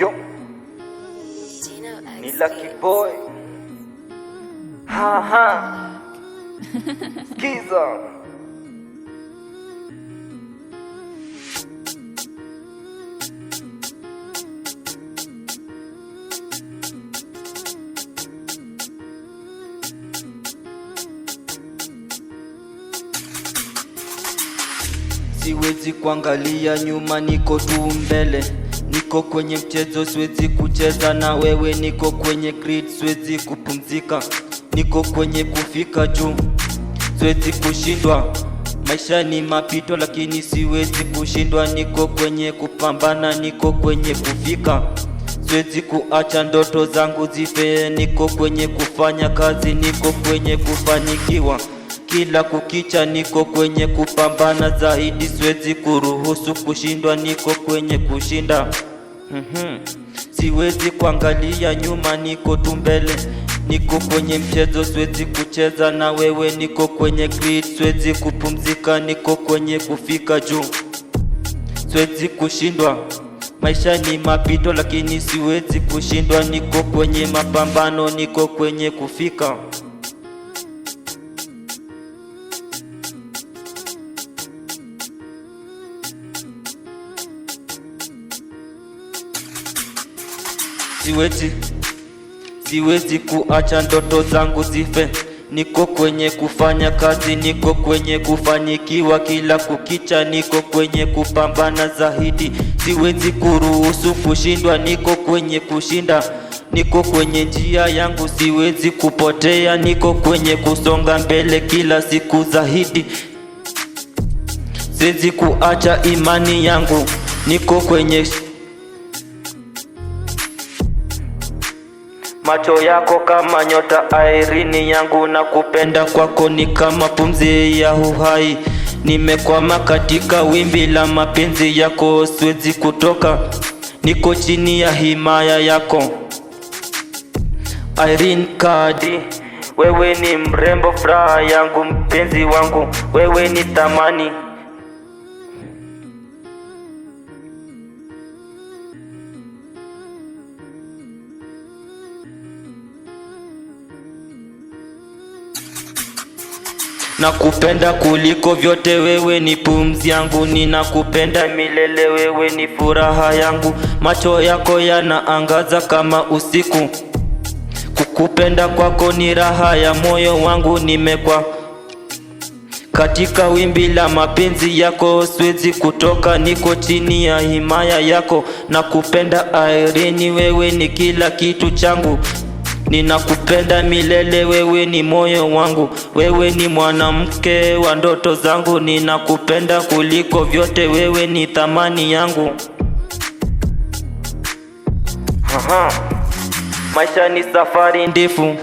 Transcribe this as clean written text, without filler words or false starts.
Yo, ni Lucky Boy. Ha. Kiza. Siwezi kuangalia nyuma, niko tu mbele. Niko kwenye mchezo, siwezi kucheza na wewe. Niko kwenye grid, siwezi kupumzika. Niko kwenye kufika juu, siwezi kushindwa. Maisha ni mapito, lakini siwezi kushindwa. Niko kwenye kupambana, niko kwenye kufika. Siwezi kuacha ndoto zangu zife. Niko kwenye kufanya kazi, niko kwenye kufanikiwa. Kila kukicha niko kwenye kupambana zaidi, siwezi kuruhusu kushindwa, niko kwenye kushinda. Siwezi kuangalia nyuma, niko tu mbele. Niko kwenye mchezo, siwezi kucheza na wewe. Niko kwenye grid, siwezi kupumzika. Niko kwenye kufika juu, siwezi kushindwa. Maisha ni mapito, lakini siwezi kushindwa. Niko kwenye mapambano, niko kwenye kufika. Siwezi kuacha ndoto zangu zife. Niko kwenye kufanya kazi, niko kwenye kufanikiwa. Kila kukicha niko kwenye kupambana zaidi, siwezi kuruhusu kushindwa. Niko kwenye kushinda, niko kwenye njia yangu, siwezi kupotea. Niko kwenye kusonga mbele kila siku zaidi, siwezi kuacha imani yangu. Niko kwenye macho yako kama nyota Irene yangu, na kupenda kwako ni kama pumzi ya uhai. Nimekwama katika wimbi la mapenzi yako, siwezi kutoka. Niko chini ya himaya yako Irene Kadi. Wewe ni mrembo, furaha yangu, mpenzi wangu, wewe ni thamani. Nakupenda kuliko vyote, wewe ni pumzi yangu. Ninakupenda milele, wewe ni furaha yangu. Macho yako yanaangaza kama usiku. Kukupenda kwako ni raha ya moyo wangu. Nimekwa katika wimbi la mapenzi yako, siwezi kutoka. Niko chini ya himaya yako. Nakupenda Irene, wewe ni kila kitu changu. Ninakupenda milele, wewe ni moyo wangu. Wewe ni mwanamke wa ndoto zangu. Ninakupenda kuliko vyote, wewe ni thamani yangu. Maisha ni safari ndefu,